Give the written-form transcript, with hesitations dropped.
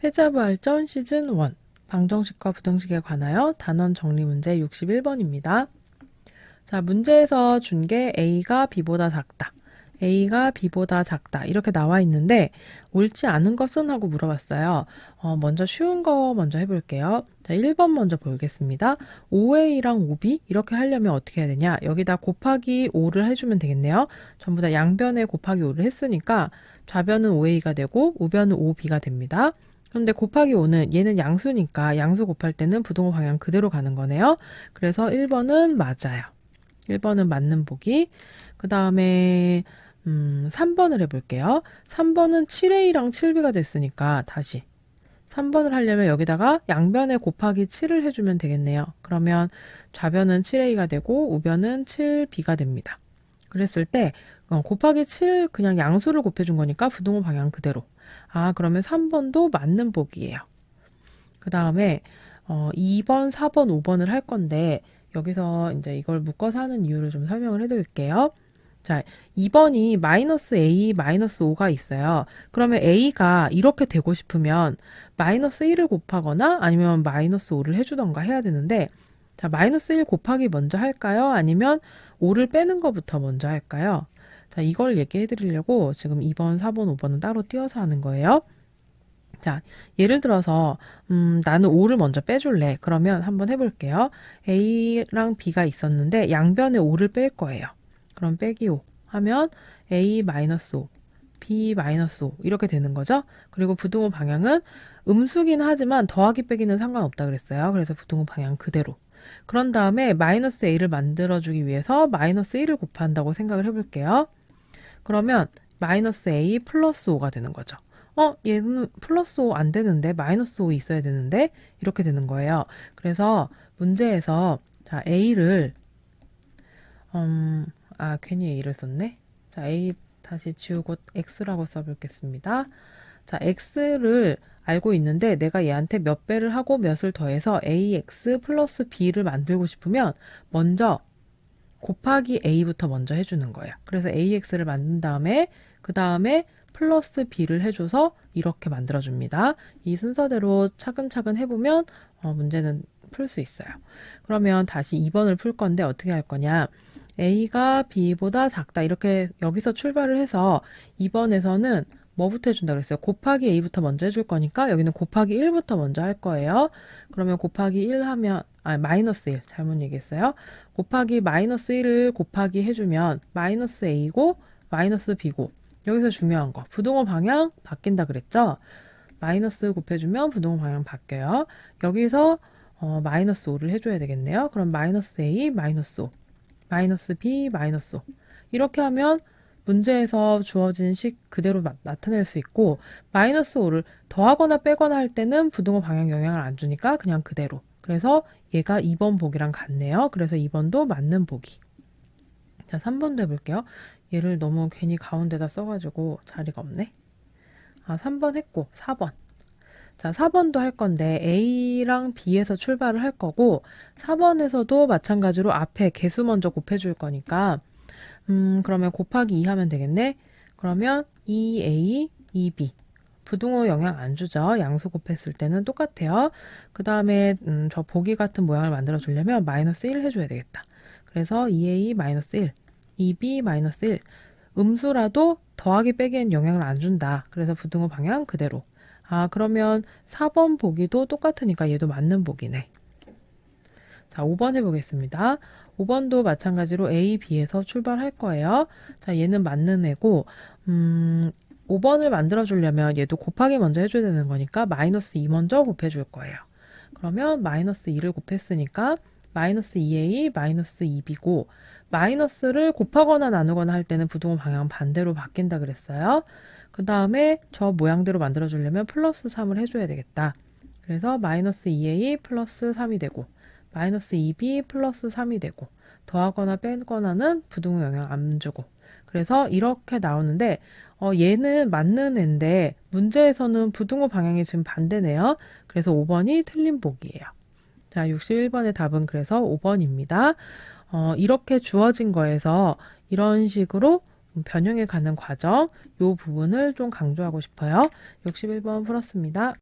해자부활전 시즌 1 방정식과 부등식에 관하여 단원 정리 문제 61번입니다. 자, 문제에서 준 게 A가 B보다 작다. A가 B보다 작다. 이렇게 나와 있는데 옳지 않은 것은? 하고 물어봤어요. 먼저 쉬운 거 먼저 해볼게요. 자, 1번 먼저 보겠습니다. 5A랑 5B 이렇게 하려면 어떻게 해야 되냐? 여기다 곱하기 5를 해주면 되겠네요. 전부 다 양변에 곱하기 5를 했으니까 좌변은 5A가 되고 우변은 5B가 됩니다. 그런데 곱하기 5는 얘는 양수니까 양수 곱할 때는 부등호 방향 그대로 가는 거네요. 그래서 1번은 맞아요. 1번은 맞는 보기. 그 다음에 3번을 해볼게요. 3번은 7A랑 7B가 됐으니까 다시 3번을 하려면 여기다가 양변에 곱하기 7을 해주면 되겠네요. 그러면 좌변은 7A가 되고 우변은 7B가 됩니다. 그랬을 때 곱하기 7 그냥 양수를 곱해준 거니까 부등호 방향 그대로. 그러면 3번도 맞는 보기예요. 그 다음에 2번, 4번, 5번을 할 건데 여기서 이제 이걸 묶어서 하는 이유를 좀 설명을 해드릴게요. 자, 2번이 마이너스 A, 마이너스 5가 있어요. 그러면 A가 이렇게 되고 싶으면 마이너스 1을 곱하거나 아니면 마이너스 5를 해주던가 해야 되는데 자, 마이너스 1 곱하기 먼저 할까요? 아니면 5를 빼는 것부터 먼저 할까요? 자, 이걸 얘기해 드리려고 지금 2번, 4번, 5번은 따로 띄어서 하는 거예요. 자, 예를 들어서 나는 5를 먼저 빼줄래. 그러면 한번 해볼게요. A랑 B가 있었는데 양변에 5를 뺄 거예요. 그럼 빼기 5 하면 A-5, B-5 이렇게 되는 거죠. 그리고 부등호 방향은 음수긴 하지만 더하기 빼기는 상관없다 그랬어요. 그래서 부등호 방향 그대로. 그런 다음에 마이너스 A를 만들어주기 위해서 마이너스 1을 곱한다고 생각을 해볼게요. 그러면 마이너스 A 플러스 5가 되는 거죠. 얘는 플러스 5 안 되는데 마이너스 5 있어야 되는데 이렇게 되는 거예요. 그래서 문제에서 자, A를 괜히 A를 썼네. 자, A 다시 지우고 X라고 써볼겠습니다. 자, X를 알고 있는데 내가 얘한테 몇 배를 하고 몇을 더해서 AX 플러스 B를 만들고 싶으면 먼저 곱하기 A부터 먼저 해주는 거예요. 그래서 AX를 만든 다음에 그 다음에 플러스 B를 해줘서 이렇게 만들어줍니다. 이 순서대로 차근차근 해보면 문제는 풀 수 있어요. 그러면 다시 2번을 풀 건데 어떻게 할 거냐. A가 B보다 작다. 이렇게 여기서 출발을 해서 2번에서는 뭐부터 해준다 그랬어요? 곱하기 A부터 먼저 해줄 거니까 여기는 곱하기 1부터 먼저 할 거예요. 그러면 곱하기 1 하면 마이너스 1 잘못 얘기했어요. 곱하기 마이너스 1을 곱하기 해주면 마이너스 A고 마이너스 B고 여기서 중요한 거 부등호 방향 바뀐다 그랬죠? 마이너스 곱해주면 부등호 방향 바뀌어요. 여기서 마이너스 5를 해줘야 되겠네요. 그럼 마이너스 A 마이너스 5 마이너스 B 마이너스 5 이렇게 하면 문제에서 주어진 식 그대로 나타낼 수 있고 마이너스 5를 더하거나 빼거나 할 때는 부등호 방향 영향을 안 주니까 그냥 그대로. 그래서 얘가 2번 보기랑 같네요. 그래서 2번도 맞는 보기. 자, 3번도 해볼게요. 얘를 너무 괜히 가운데다 써가지고 자리가 없네. 3번 했고 4번. 자, 4번도 할 건데 A랑 B에서 출발을 할 거고 4번에서도 마찬가지로 앞에 개수 먼저 곱해줄 거니까 그러면 곱하기 2 하면 되겠네. 그러면 2A, 2B. 부등호 영향 안 주죠. 양수 곱했을 때는 똑같아요. 그 다음에 저 보기 같은 모양을 만들어 주려면 마이너스 1 해줘야 되겠다. 그래서 2A 마이너스 1, 2B 마이너스 1. 음수라도 더하기 빼기엔 영향을 안 준다. 그래서 부등호 방향 그대로. 그러면 4번 보기도 똑같으니까 얘도 맞는 보기네. 자, 5번 해보겠습니다. 5번도 마찬가지로 A, B에서 출발할 거예요. 자, 얘는 맞는 애고 5번을 만들어주려면 얘도 곱하기 먼저 해줘야 되는 거니까 마이너스 2 먼저 곱해줄 거예요. 그러면 마이너스 2를 곱했으니까 마이너스 2A 마이너스 2B고 마이너스를 곱하거나 나누거나 할 때는 부등호 방향 반대로 바뀐다 그랬어요. 그 다음에 저 모양대로 만들어주려면 플러스 3을 해줘야 되겠다. 그래서 마이너스 2A 플러스 3이 되고 마이너스 2B 플러스 3이 되고 더하거나 빼거나는 부등호 영향 안 주고 그래서 이렇게 나오는데 얘는 맞는 애인데 문제에서는 부등호 방향이 지금 반대네요. 그래서 5번이 틀린 보기예요. 자, 61번의 답은 그래서 5번입니다. 이렇게 주어진 거에서 이런 식으로 변형해 가는 과정 이 부분을 좀 강조하고 싶어요. 61번 풀었습니다.